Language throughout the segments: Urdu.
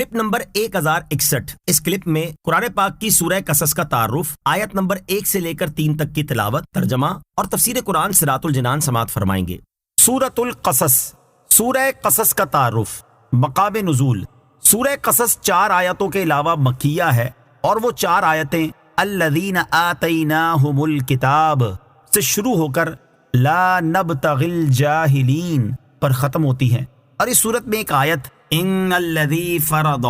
Clip number 1061۔ اس کلپ میں قرآن پاک کی سورہ قصص کا تعارف، آیت نمبر 1 سے لے کر 3 تک کی تلاوت، ترجمہ اور تفسیر قرآن صراط الجنان سماعت فرمائیں گے۔ سورۃ القصص، سورہ قصص کا تعارف۔ مقام نزول، سورہ قصص 4 آیتوں کے علاوہ مکیہ ہے، اور وہ 4 آیتیں الذین آتیناہم الکتاب سے شروع ہو کر لا نبتغی الجاہلین پر ختم ہوتی ہیں، اور اس صورت میں ایک آیت ان الذی فرض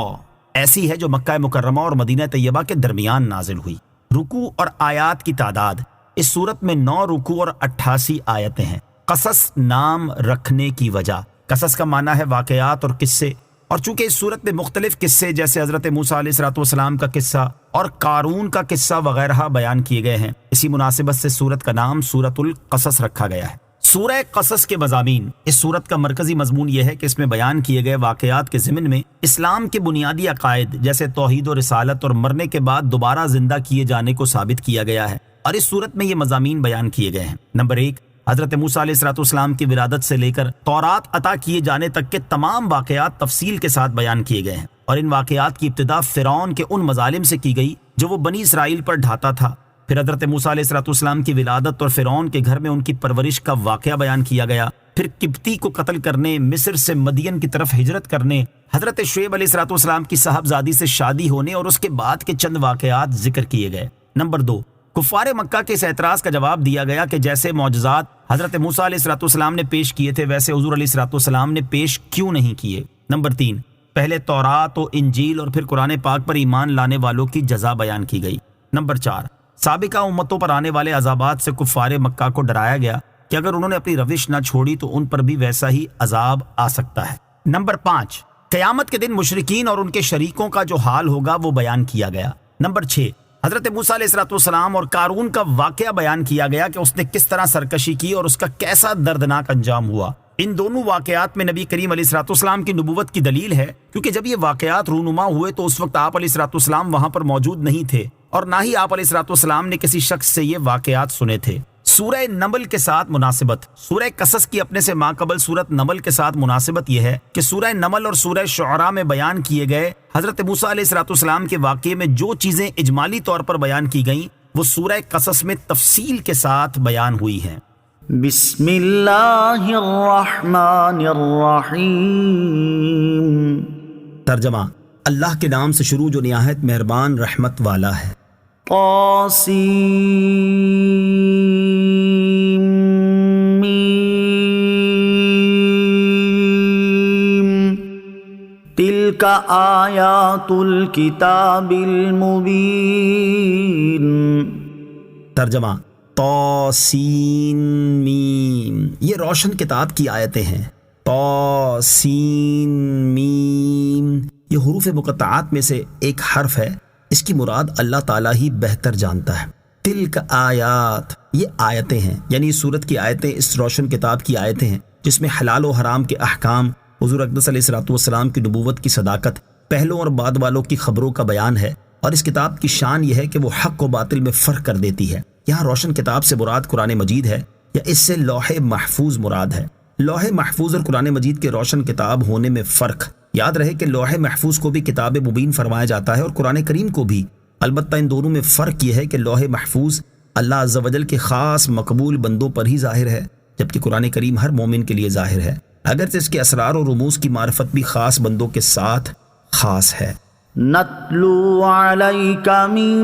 ایسی ہے جو مکہ مکرمہ اور مدینہ طیبہ کے درمیان نازل ہوئی۔ رکوع اور آیات کی تعداد، اس صورت میں 9 رکوع اور 88 آیتیں ہیں۔ قصص نام رکھنے کی وجہ، قصص کا معنی ہے واقعات اور قصے، اور چونکہ اس صورت میں مختلف قصے جیسے حضرت موسیٰ علیہ السلام کا قصہ اور قارون کا قصہ وغیرہ بیان کیے گئے ہیں، اسی مناسبت سے سورت کا نام سورۃ القصص رکھا گیا ہے۔ سورہ قصص کے مضامین، اس سورت کا مرکزی مضمون یہ ہے کہ اس میں بیان کیے گئے واقعات کے ضمن میں اسلام کے بنیادی عقائد جیسے توحید و رسالت اور مرنے کے بعد دوبارہ زندہ کیے جانے کو ثابت کیا گیا ہے، اور اس سورت میں یہ مضامین بیان کیے گئے ہیں۔ نمبر 1، حضرت موسیٰ علیہ السلام کی ولادت سے لے کر تورات عطا کیے جانے تک کے تمام واقعات تفصیل کے ساتھ بیان کیے گئے ہیں، اور ان واقعات کی ابتدا فرعون کے ان مظالم سے کی گئی جو وہ بنی اسرائیل پر ڈھاتا تھا۔ پھر حضرت موسیٰ علیہ السلام کی ولادت اور فرعون کے گھر میں ان کی پرورش کا واقعہ بیان کیا گیا۔ پھر قبطی کو قتل کرنے، مصر سے مدین کی طرف ہجرت کرنے، حضرت شعیب علیہ السلام کی صاحبزادی سے شادی ہونے اور اس کے بعد کے چند واقعات ذکر کیے گئے۔ نمبر 2، کفار مکہ کے اس اعتراض کا جواب دیا گیا کہ جیسے معجزات حضرت موسیٰ علیہ السلام نے پیش کیے تھے ویسے حضور علیہ السلام نے پیش کیوں نہیں کیے۔ نمبر 3، پہلے تورات و انجیل اور پھر قرآن پاک پر ایمان لانے والوں کی جزا بیان کی گئی۔ نمبر 4، سابقہ امتوں پر آنے والے عذابات سے کفار مکہ کو ڈرایا گیا کہ اگر انہوں نے اپنی روش نہ چھوڑی تو ان پر بھی ویسا ہی عذاب آ سکتا ہے۔ نمبر 5، قیامت کے دن مشرکین اور ان کے شریکوں کا جو حال ہوگا وہ بیان کیا گیا۔ نمبر 6، حضرت موسیٰ علیہ السلام اور قارون کا واقعہ بیان کیا گیا کہ اس نے کس طرح سرکشی کی اور اس کا کیسا دردناک انجام ہوا۔ ان دونوں واقعات میں نبی کریم علیہ السلام کی نبوت کی دلیل ہے، کیونکہ جب یہ واقعات رونما ہوئے تو اس وقت آپ علیہ السلام وہاں پر موجود نہیں تھے، اور نہ ہی آپ علیہ السلام نے کسی شخص سے یہ واقعات سنے تھے۔ سورہ نمل کے ساتھ مناسبت، سورہ قصص کی اپنے سے ماقبل سورت نمل کے ساتھ مناسبت یہ ہے کہ سورہ نمل اور سورہ شعراء میں بیان کیے گئے حضرت موسیٰ علیہ السلام کے واقعے میں جو چیزیں اجمالی طور پر بیان کی گئیں وہ سورہ قصص میں تفصیل کے ساتھ بیان ہوئی ہیں۔ بسم اللہ الرحمن الرحیم۔ ترجمہ، اللہ کے نام سے شروع جو نہایت مہربان رحمت والا ہے۔ طاسیم تلک آیات الکتاب المبین۔ ترجمہ، طاسین میم، یہ روشن کتاب کی آیتیں ہیں۔ طاسین میم، یہ حروف مقطعات میں سے ایک حرف ہے، اس کی مراد اللہ تعالیٰ ہی بہتر جانتا ہے۔ تلک آیات، یہ آیتیں ہیں، یعنی اس سورت کی آیتیں اس روشن کتاب کی آیتیں ہیں جس میں حلال و حرام کے احکام، حضور اقدس علیہ السلام کی نبوت کی صداقت، پہلوں اور بعد والوں کی خبروں کا بیان ہے، اور اس کتاب کی شان یہ ہے کہ وہ حق و باطل میں فرق کر دیتی ہے۔ یہاں روشن کتاب سے مراد قرآن مجید ہے، یا اس سے لوح محفوظ مراد ہے۔ لوح محفوظ اور قرآن مجید کے روشن کتاب ہونے میں فرق، یاد رہے کہ لوح محفوظ کو بھی کتاب مبین فرمایا جاتا ہے اور قرآن کریم کو بھی، البتہ ان دونوں میں فرق یہ ہے کہ لوح محفوظ اللہ عز و جل کے خاص مقبول بندوں پر ہی ظاہر ہے، جبکہ قرآن کریم ہر مومن کے لیے ظاہر ہے، اگرچہ اس کے اسرار و رموز کی معرفت بھی خاص بندوں کے ساتھ خاص ہے۔ نتلو علیک من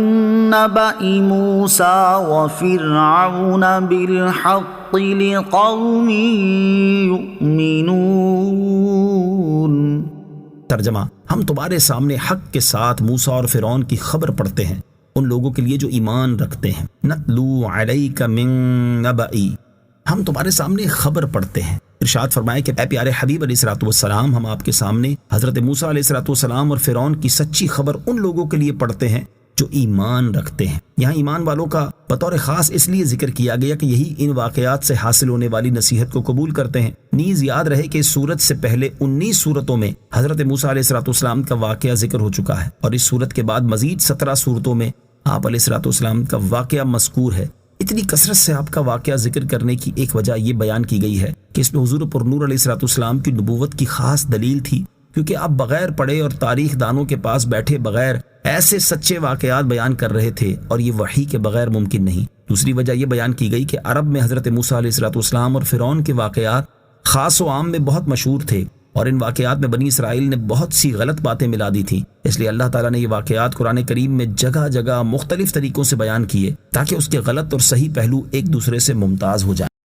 نبأ موسیٰ وفرعون بالحق لقوم یؤمنون۔ ترجمہ، ہم تمہارے سامنے حق کے ساتھ موسیٰ اور فرعون کی خبر پڑھتے ہیں ان لوگوں کے لیے جو ایمان رکھتے ہیں۔ نتلو علیک من نبأ، ہم تمہارے سامنے خبر پڑھتے ہیں۔ ارشاد فرمائے کہ اے پیارے حبیب علیہ السلام، ہم آپ کے سامنے حضرت موسیٰ علیہ السلام اور فرعون کی سچی خبر ان لوگوں کے لیے پڑھتے ہیں جو ایمان رکھتے ہیں۔ یہاں ایمان والوں کا بطور خاص اس لیے ذکر کیا گیا کہ یہی ان واقعات سے حاصل ہونے والی نصیحت کو قبول کرتے ہیں۔ نیز یاد رہے کہ اس سورت سے پہلے 19 سورتوں میں حضرت موسیٰ علیہ السلام کا واقعہ ذکر ہو چکا ہے، اور اس سورت کے بعد مزید 17 سورتوں میں آپ علیہ السلام کا واقعہ مذکور ہے۔ اتنی کثرت سے آپ کا واقعہ ذکر کرنے کی ایک وجہ یہ بیان کی گئی ہے کہ اس میں حضور پر نور علیہ السلام کی نبوت کی خاص دلیل تھی، کیونکہ اب بغیر پڑھے اور تاریخ دانوں کے پاس بیٹھے بغیر ایسے سچے واقعات بیان کر رہے تھے، اور یہ وحی کے بغیر ممکن نہیں۔ دوسری وجہ یہ بیان کی گئی کہ عرب میں حضرت موسیٰ علیہ السلام اور فرعون کے واقعات خاص و عام میں بہت مشہور تھے، اور ان واقعات میں بنی اسرائیل نے بہت سی غلط باتیں ملا دی تھیں، اس لیے اللہ تعالیٰ نے یہ واقعات قرآن کریم میں جگہ جگہ مختلف طریقوں سے بیان کیے تاکہ اس کے غلط اور صحیح پہلو ایک دوسرے سے ممتاز ہو جائیں۔